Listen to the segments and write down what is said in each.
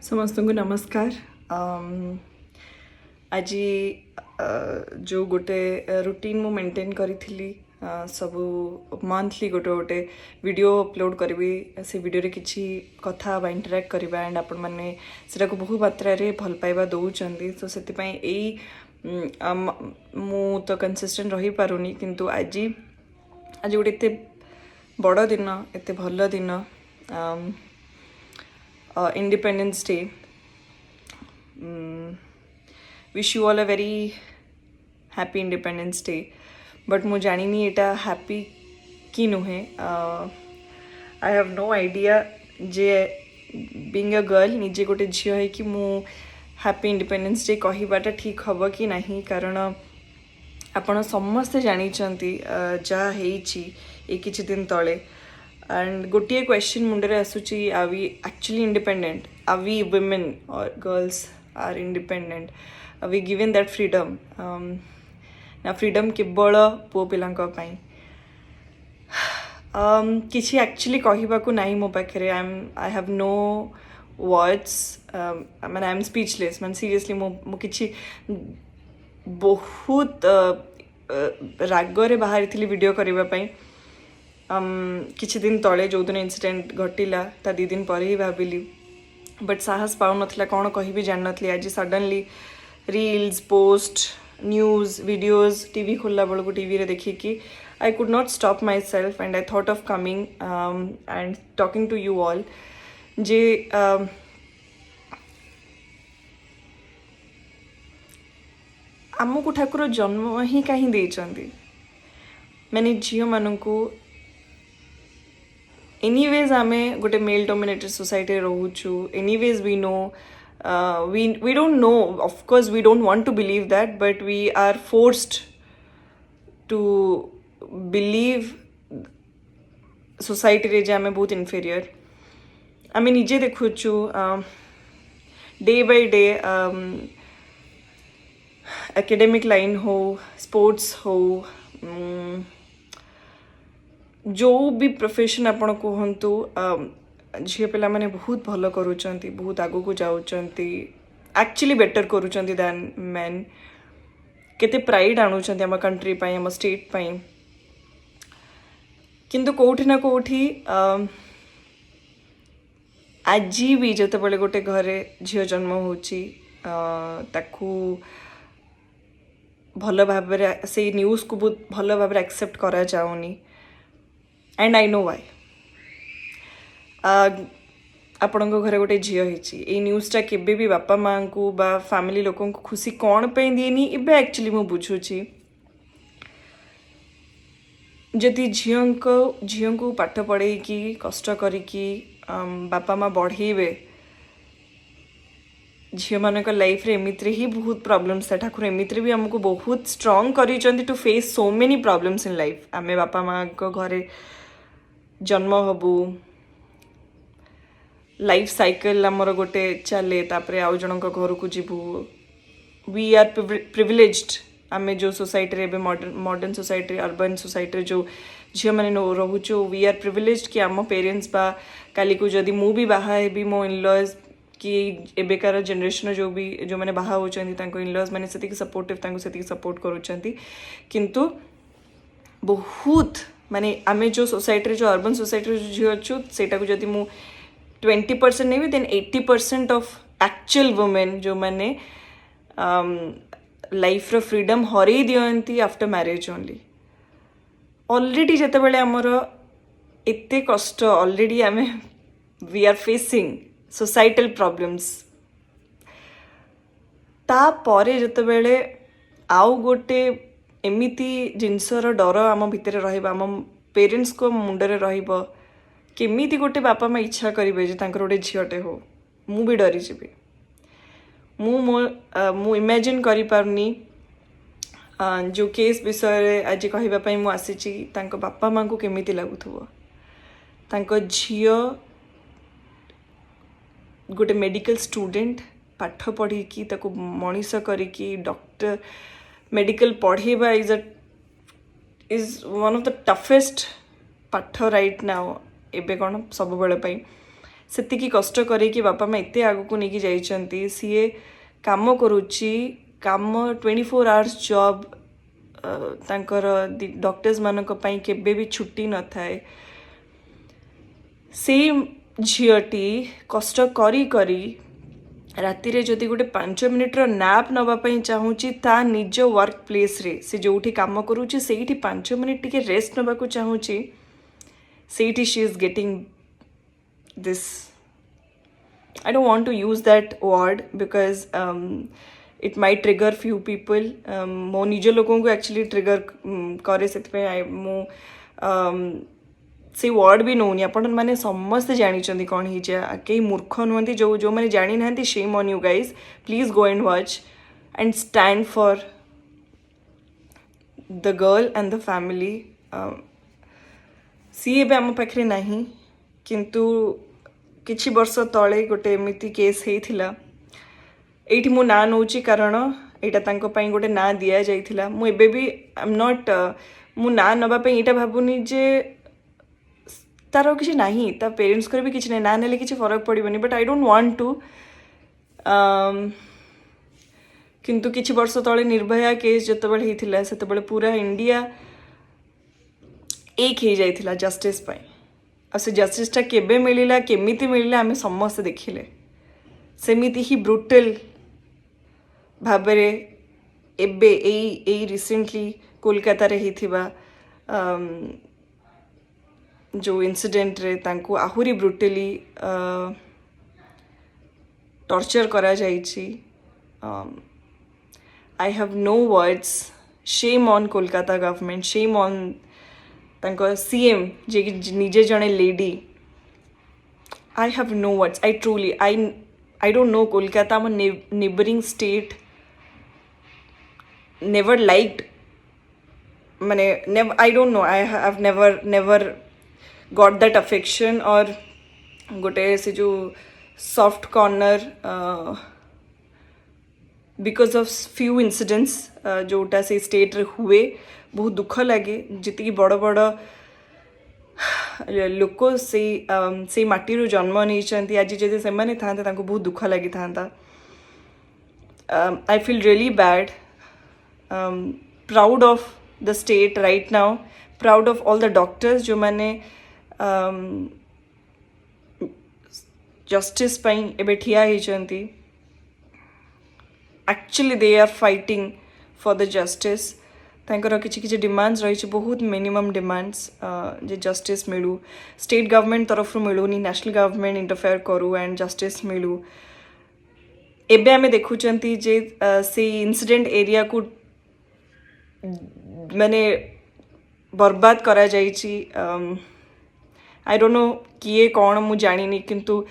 समस्त को नमस्कार। आज जो गोटे रूटीन मु मेंटेन करी सब मंथली गोटे गोटे वीडियो अपलोड करी से वीडियो रे किछि कथा बा इंटरैक्ट करबा एंड आपण माने सेटा को बहु मात्रा रे भल पाइबा दउचंदी। तो सेति पई एई मु तो कंसिस्टेंट रही पारुनी, किंतु आज आज गोटे एते बड़ दिन एते भल दिन Independence Day. Wish you all a very happy Independence Day. But मु जानी नहीं एटा happy की नुहे. I have no idea J being a girl निजे गोटे झियो है कि मु happy Independence Day कहिबाटा ठीक हबो कि नहीं, कारण आपण समस्ते जानी चंती जा हेची ए किछि दिन तळे. And गोटे क्वेश्चन मुंडरे आसुची, are we actually independent? Are we women or girls are independent? Are we given that freedom? ना फ्रीडम केवल पुओ पिलांक पई. किछि एक्चुअली कहिबाकू नाही मो पाखरे. I have no words. माने आई एम स्पीचलेस. माने सीरियसली मो किछि बहुत रागरे बाहरी थिली वीडियो करबा पई. किछि दिन तले जो दिन इंसिडेंट घटिला ता 2 दिन पर ही भाविली, बट साहस पाउ नथिला कौन कहि जान नथली. आज suddenly reels post news videos TV खोलला बेलू टीवी रे देखी कि I could not stop myself and I thought of coming and talking to you all. जे आमको ठाकुर जन्म ही कहीं देइचंदी, माने झियो मानकू. एनीवेज आमे गोटे मेल डोमिनेटेड सोसाइटी रोचु. Anyways we know, we don't know, of course we don't want to believe that, but we are forced to believe society रे जे आमे बहुत inferior. आमे निजे देखुछु day by day academic line हो, स्पोर्ट्स हो, जो भी प्रोफेशन आपण कहतु, झील पिला माने बहुत भल करूचंती, बहुत आगु को जाउचंती, एक्चुअली बेटर करूचंती दैन मेन. केते प्राइड आणुचंती हम कंट्री पई, हम स्टेट पई. किंतु कोठी ना कोठी आज भी जते बळे गोटे घरे झियो जन्म होची, ताकू भल भाबरे से न्यूज़ को बहुत भल भाबरे एक्सेप्ट करा जाउनी. And I know why. आपण घरे गोटे झील हो न्यूज़टा केबे भी बापा माँ को बा फैमिली लोक को खुशी कौन पे दिएनी इबे एक्चुअली मु बुझुची. जदि झील को पाठ पढ़े कि कष्ट करिकी बापा माँ बढ़ेबे, झील मान लाइफ रे एमित्रे ही बहुत प्रॉब्लम्स है. ठाकुर एमित्रे भी हमको बहुत स्ट्रॉन्ग करिचंती to face so many problems in life. आमे बापा माँ को घरे जन्म हबू, लाइफ साइकिल आमर गोटे चले, तापरे आउ जनक घर को जीवू. We are privileged. आमे जो सोसाइटी रे मॉडर्न सोसाइटी, अर्बन सोसाइटी जो झील मैंने रोचु, वी आर प्रिविलेज्ड कि आम पेरेंट्स बा काली को जदि मु भी बाहा हेबी, मो इनलॉज कि एबेकार जनरेशन जो भी जो मैंने बाहा होचंती तांको इनलॉज मैंने सेतिक सपोर्टिव, तांको सेतिक सपोर्ट करूचंती. किंतु बहुत माने आमे जो सोसाइटी रे, जो अर्बन सोसाइटी रे जो झियो अच्छु, सेटा को जदि मु 20% नहीं, देन 80% ऑफ एक्चुअल वुमेन जो मैंने लाइफ रो फ्रीडम हरई दियंती आफ्टर मैरिज ओनली. ऑलरेडी जते बेले हमर एते कष्ट ऑलरेडी आमे we are facing societal problems. ता परे जते बेले आउ गोटे एमिति जिनसर डर आम भितर रहिबा, आम पेरेंट्स को मुंडरे रहिबो, केमिति गोटे बापा माँ इच्छा करेंगे जे तांकर गोटे झीलटे हो. मु भी डरी जीवी. मु इमेजिन करि पारनी जो केस विषय आज कहवाई मु आसीची. तांको बापा माँ को केमिति लागुथुबो, तांको झियो गोटे मेडिकल स्टूडेंट पाठ पढ़ी कि ताको मनीष करिकी डॉक्टर मेडिकल पढ़ेबा is one of the toughest पाठ राइट नाउ. एबे कौन सब बेले सेतिकी कष्ट करेकि बापा माँ एते आगको नहीं जाइछंती सीए काम करुच्ची काम 24 आवर्स जॉब तांकर डॉक्टर्स मानक पई केबे भी छुट्टी न थाए से झीटी कष्ट करी करी राति रे जदि गोटे 5 मिनिटर नैप नवापाई चाहूँगी ता निज वर्क प्लेस रे से जोठी काम करूची सेठी 5 मिनिट टिके रेस्ट नवाकू चाहूँगी सेठी she is getting this I don't want to use that word because it might trigger few people. मो निज लोगों को actually trigger करे से मो से वर्ड भी नौनी आपण मैंने समस्ते जानी कौन ही कई मूर्ख नुहति जो जो मैंने जानी ना shame on you guys please go and watch and stand for the girl and the family सी एबे आम पाखे नहीं किंतु किछि वर्ष तले गोटे एमती केस होता ये मु ना नौची कारण यहाँ गोटे ना दि जाइथिला मु एबे भी आई एम नॉट मु ना नवापाई यहाँ भावुनी जे तार किसी नहीं ता पेरेंट्स को भी किसी नहीं ना नेले किसी फरक पड़ोनी but I don't want to किंतु किछि वर्ष तले निर्भया केस जितेबाला होता से पूरा इंडिया एक हो जाइथिला जस्टिस पाई आ से जस्टिसटा केबे मिलिला केमिति मिलिला आमे समस्त देखिले सेमिति ही ब्रुटल भाबरे एबे एई रिसेंटली कोलकाता रे हिथिबा जो इंसिडेंट रे तांको आहुरी ब्रुटली टॉर्चर करा जाइछि I have no words shame on Kolkata government shame on तांको सीएम जे निजे जने lady I have no words I truly I don't know Kolkata am a neighboring state never liked माने never I don't know I have never got that affection और गोटे से जो soft corner because of few incidents जोटा से state रे हुए बहुत दुख लगे जी बड़ बड़ लोक से माटी जन्म नहीं आज जब से बहुत दुख लगी था I feel really bad proud of the state right now proud of all the doctors जो मैंने जस्टिस पाई एबे ठिया होती actually they are fighting for the justice तांकर किछि किछि डिमांड्स रही बहुत मिनिमम डिमांड्स जे जस्टिस मिलू स्टेट गवर्नमेंट तरफ मिलूनी नेशनल गवर्नमेंट इंटरफेयर करू एंड जस्टिस मिलू एबे आमे देखुचंती जे से इंसिडेंट एरिया को माने बर्बाद करा जाइछि आई डोंट नो किए कौन मु जानिनी किंतु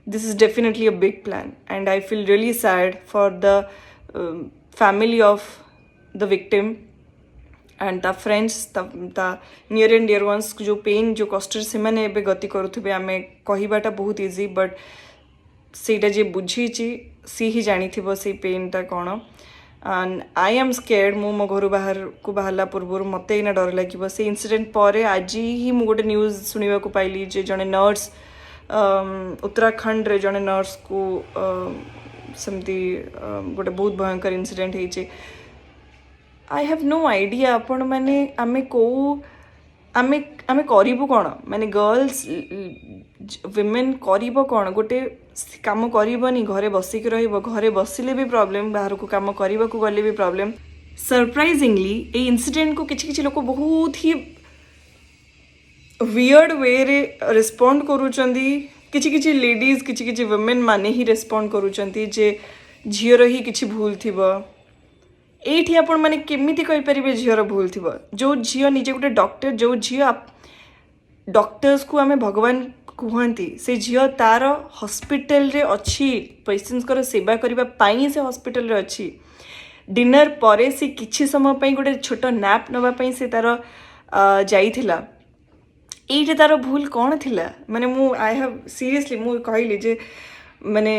this is definitely a big plan and I feel really sad for the family of the victim and ता फ्रेंड्स ता नियर एंड डियर वंस जो पेन जो कष्ट से मैंने गति करुवे आम कहवाटा बहुत इजी बट सेटा जे बुझी सी ही जानी से पेनटा कौन एंड आई एम स्केर्ड मो घर बाहर को बाहरला पूर्व मत ना डर लगे से इंसिडेंट पर आज ही मु गोटे न्यूज सुनिबा को पाइली जे जड़े नर्स उत्तराखंड रे जड़े नर्स को सेमती गोटे बहुत भयंकर इंसिडेंट होइचे आई हैव नो आइडिया आपण मैंने आमे को आमे आमे करिबु कोन माने गर्ल्स विमेन करिबो कोन गोटे काम करिबनी घरे बसिक रहिबो घरे बसिले भी प्रॉब्लम बाहर को काम करबा को गले भी प्रॉब्लम सरप्राइजिंगली ए इंसिडेंट को किछि किछि लोक बहुत ही वियर्ड वे रे रिस्पोंड करूचंदी किछि किछि लेडीज किछि किछि वुमेन माने ही रिस्पोंड करूचंती जे झियर ही किछि भूल थिबो एठी आपण माने केमिति कहि परिबे झियर भूल थिबो जो झियो निजे गोटे डॉक्टर जो झियो डॉक्टर्स को आमे भगवान कहती से झियो तार हॉस्पिटल रे अच्छी पेशेंट्स को सेवा करबा पाई से हॉस्पिटल रे अच्छी डिनर परे से किछि समय पई गोटे छोट नैप नबा पई से तार जाइथिला एठी तार भूल कौन थिला माने मु आई हैव सीरियसली मु कहली जे माने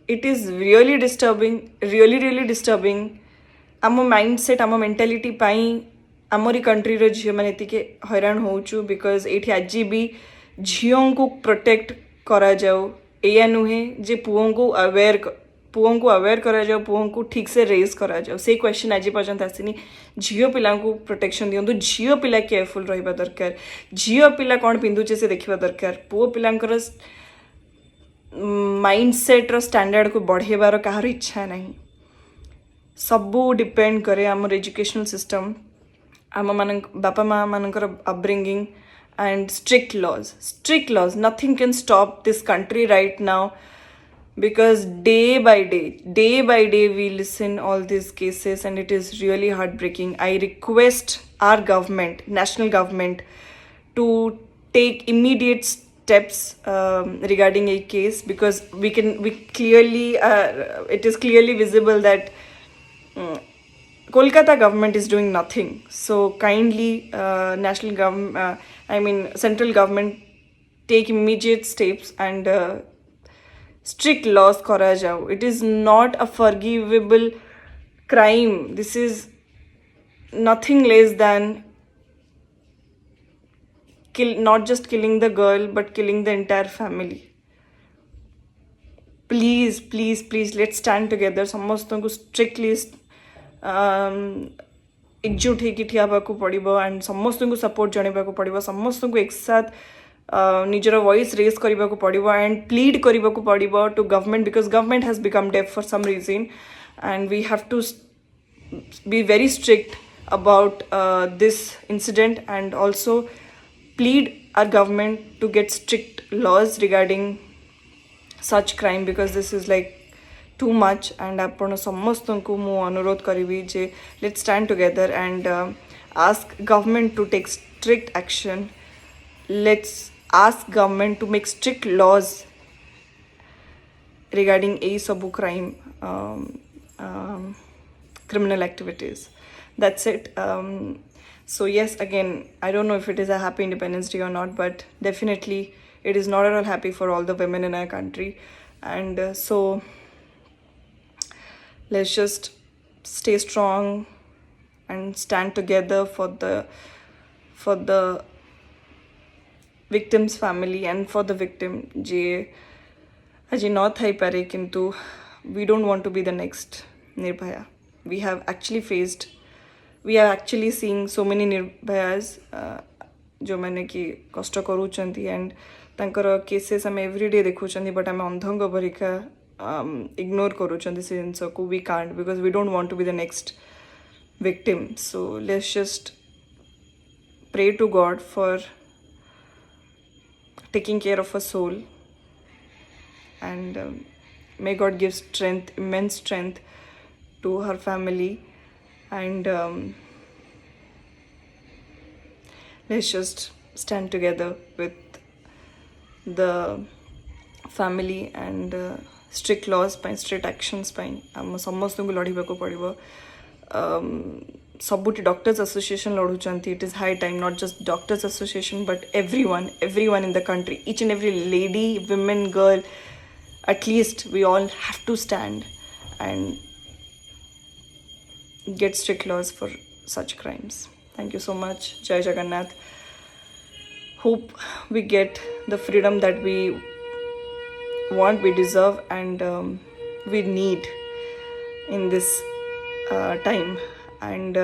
it is really disturbing आम माइंडसेट आम मेंटालिटी पाई आमरी कंट्री रो झियो माने एतिके हैरान होउछु बिकॉज एठी आज भी झियों को प्रोटेक्ट करा जाओ या नुहे जे पुओं को अवेयर करा जाओ पुओं को ठीक से रेज करा जाओ से क्वेश्चन आज पर्यंत आसीनी झील पिला प्रोटेक्शन दिंतु झील पिला केयरफुल रहा दरकार झील पिला कौन पिंधुचे से देखा दरकार पुओ पिलांकर माइंडसेट स्टैंडर्ड को बढ़ेबार कहार इच्छा नहीं सबू डिपेंड करे आमर एजुकेशनल सिस्टम आम मान बापा माँ मानकर upbringing and strict laws. Nothing can stop this country right now because day by day we listen all these cases and it is really heartbreaking. I request our government, national government, to take immediate steps regarding a case because we clearly it is clearly visible that Kolkata government is doing nothing. So kindly central government take immediate steps and strict laws kara jao. It is not a forgivable crime. This is nothing less than not just killing the girl but killing the entire family. Please let's stand together. समस्त को strictly एकजुट होकर ठिया पड़ो and समस्त को support जनवा पड़ो समस्त को एक साथ निजर वॉइस रेज करने को पड़ो एंड प्लीड करने को पड़ो to government because government has become deaf for some reason and we have to be very strict about this incident and also plead our government to get strict laws regarding such crime because this is like too much and आपण समस्त को मु अनुरोध करी जे let's stand together and ask government to take strict action. Let's ask government to make strict laws regarding a sabu crime criminal activities. That's it. So yes, again, I don't know if it is a happy Independence Day or not, but definitely it is not at all happy for all the women in our country. And so let's just stay strong and stand together for the victim's family and for the victim je aji not thai pare kintu we don't want to be the next Nirbhaya. We are actually seeing so many Nirbhayas जो मैंने कि कष्ट करूँच and तांकर cases आम everyday देखुं but आम अंधंग भरिका इग्नोर करूँ से जिनस को we can't because we don't want to be the next victim. So let's just pray to God for taking care of a soul and may God give strength, immense strength to her family and let's just stand together with the family and strict laws by strict actions by आम समस्त को लड़वा को पड़ो. सबुटी doctors association लड़ुंट. It is high time not just doctors association but everyone in the country, each and every lady, women, girl, at least we all have to stand and get strict laws for such crimes. Thank you so much. Jai Jagannath. Hope we get the freedom that we want, we deserve and we need in this time. And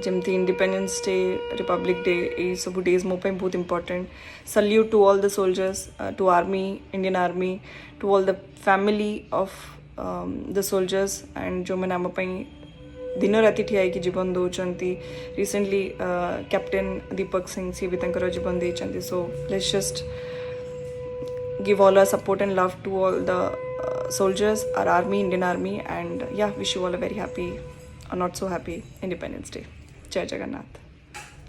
जमती independence day, republic day, ये सब days मो पे बहुत important. Salute to all the soldiers, to army, Indian army, to all the family of the soldiers and जो मैंने आम दिन राति ठिया होकर जीवन दौरान. रिसेंटली कैप्टेन दीपक सिंह सी भी जीवन देते. So let's just give all our support and love to all the soldiers, our army, Indian army, and yeah, wish you all a very happy or not so happy Independence Day. Jai Jagannath.